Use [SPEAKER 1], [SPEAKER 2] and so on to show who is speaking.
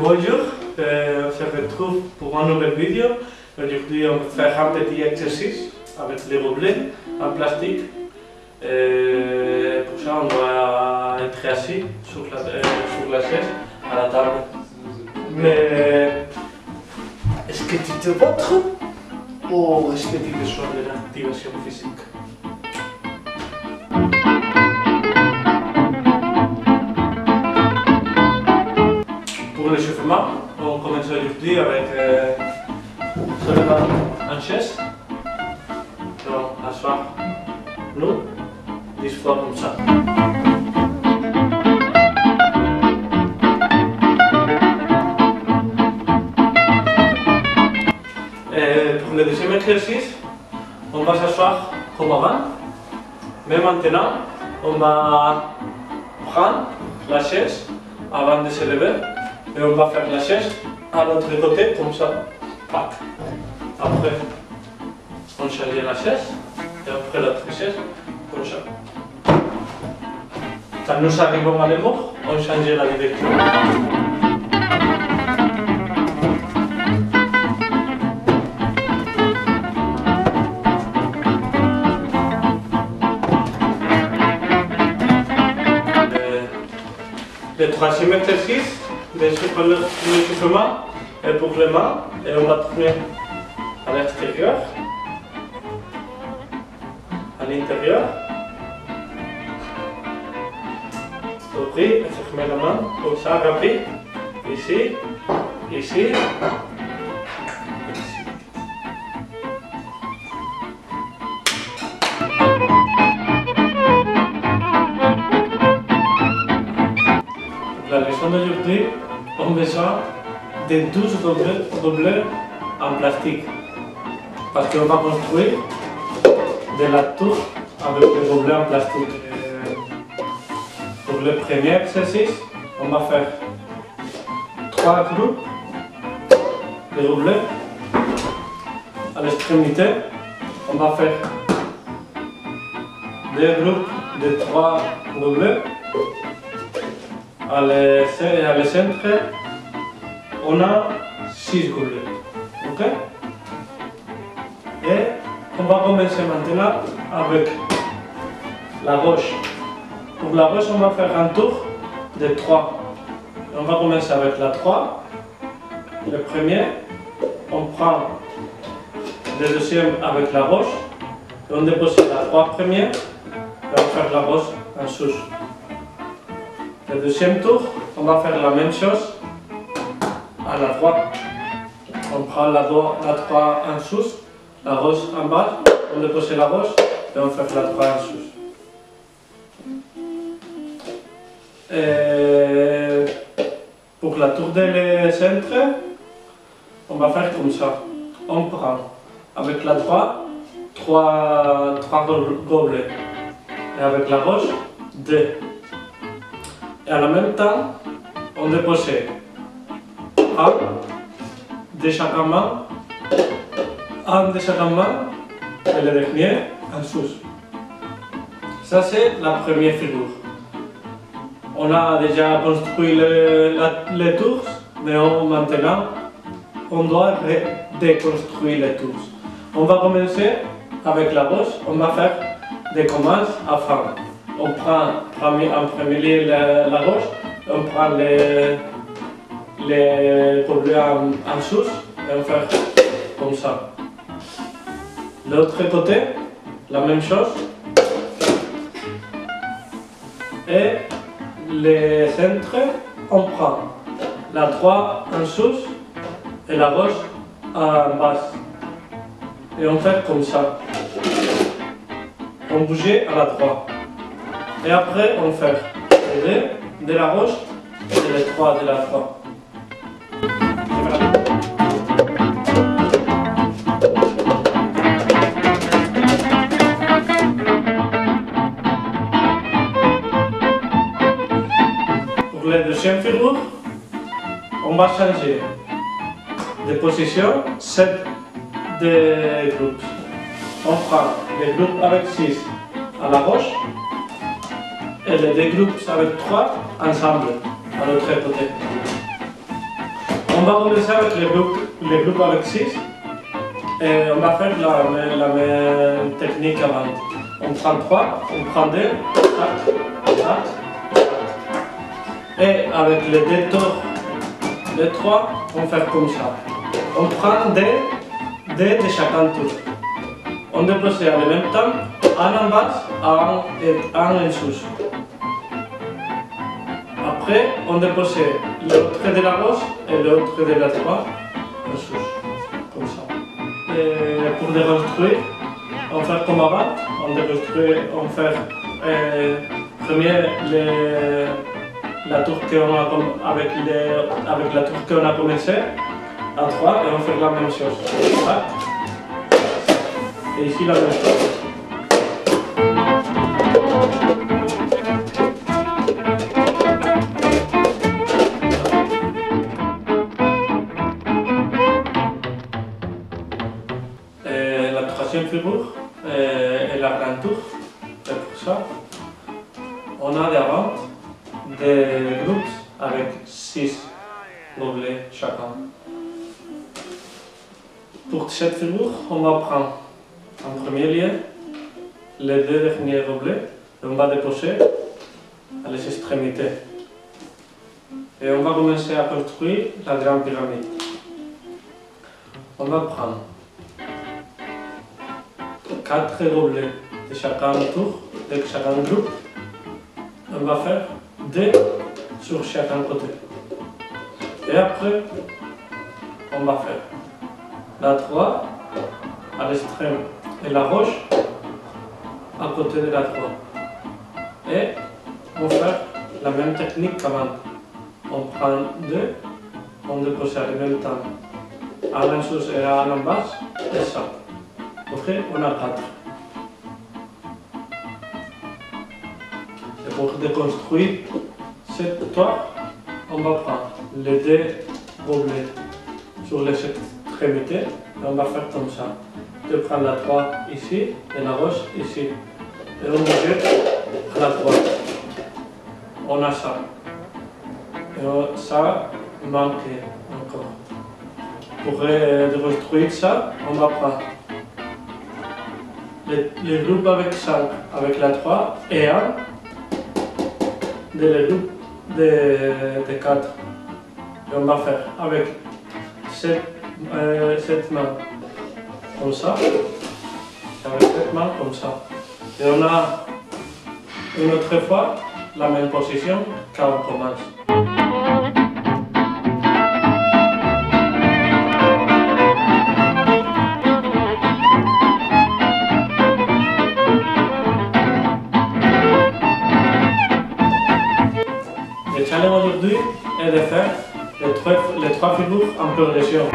[SPEAKER 1] Bonjour, on se retrouve pour une nouvelle vidéo. Aujourd'hui, on va faire un petit exercice avec les gobelets en plastique. Pour ça, on doit être assis sur la chaise, à la table. Mais est-ce que tu te montres ou est-ce que tu te sois de l'activation physique? Pour l'échauffement, on commence aujourd'hui avec se lever en chaise, donc asseoir nous 10 fois comme ça. Pour le deuxième exercice, on va s'asseoir comme avant, mais maintenant on va prendre la chaise avant de se lever. Et on va faire la chaise à l'autre côté comme ça. Pac. Après, on change la chaise et après l'autre chaise comme ça. Quand nous arrivons à l'émort, on change la direction. Le troisième exercice, l'échauffement est pour les mains et on va tourner à l'extérieur, à l'intérieur. Ouvrir et fermer la main, comme ça, rapide. Ici, ici, ici. La leçon d'aujourd'hui, on besoin de 12 gobelets en plastique. Parce qu'on va construire de la tour avec les gobelets en plastique. Pour le premier exercice, on va faire 3 groupes de gobelets. À l'extrémité, on va faire 2 groupes de 3 gobelets. À le centre, on a 6 gobelets. Ok? Et on va commencer maintenant avec la gauche. Pour la gauche, on va faire un tour de 3. On va commencer avec la 3. Le premier, on prend le deuxième avec la gauche. Et on dépose la 3 première. Et on va faire la gauche en dessous. Le deuxième tour, on va faire la même chose à la droite. On prend la 3 en dessous, la gauche en bas, on dépose la gauche et on fait la 3 en dessous. Et pour la tour de centre, on va faire comme ça. On prend avec la 3 gobelets et avec la gauche 2. Et en même temps, on dépose un de chaque main, et le dernier en dessous. Ça c'est la première figure. On a déjà construit les tours, mais maintenant on doit déconstruire les tours. On va commencer avec la gauche, on va faire des commences à fin. On prend en premier lieu la gauche, on prend les gobelets en dessous et on fait comme ça. L'autre côté, la même chose. Et le centre, on prend la 3 en dessous et la gauche en bas. Et on fait comme ça. On bouge à la droite. Et après, on fait les 2 de la gauche et les 3 de la droite. Pour la deuxième figure, on va changer de position 7 de groupes. On prend les groupes avec 6 à la gauche et les deux groupes avec 3 ensemble à l'autre côté. On va commencer avec les groupes avec 6. Et on va faire la même technique avant. On prend 3, on prend 2, 4, 4. Et avec les deux tours de 3, on fait comme ça. On prend 2 de chacun tour. On dépose en même temps, un en bas et un en dessous. Après, on dépose l'autre de la gauche et l'autre de la droite en dessous, comme ça. Et pour reconstruire, on fait comme avant. On fait premier la tour avec la tour qu'on a commencé à 3 et on fait la même chose. Voilà. Et ici la même chose. Et la troisième figure est la grande tour. Et pour ça, on a d'avant des groupes avec 6 gobelets chacun. Pour cette figure, on va prendre en premier lieu les 2 derniers gobelets et on va déposer à les extrémités. Et on va commencer à construire la grande pyramide. On va prendre 4 gobelets de chacun tour, de chacun groupe. On va faire 2 sur chacun côté. Et après, on va faire la 3 à l'extrême et la gauche à côté de la 3. Et on fait la même technique qu'avant. On prend 2, on dépose en même temps un en dessous et un en bas, et ça. Après, on a 4. Et pour déconstruire cette toile, on va prendre les 2 gobelets sur les extrémités et on va faire comme ça. Je prends la 3 ici et la gauche ici. Et on jette à la droite. On a ça. Et ça manque encore. Pour reconstruire ça, on va prendre les groupes avec 5, avec la 3 et 1 les groupes de 4. Et on va faire avec cette main comme ça, avec cette main comme ça. Et on a une autre fois la même position quand on commence. Le challenge aujourd'hui est de faire les 3 figures en progression.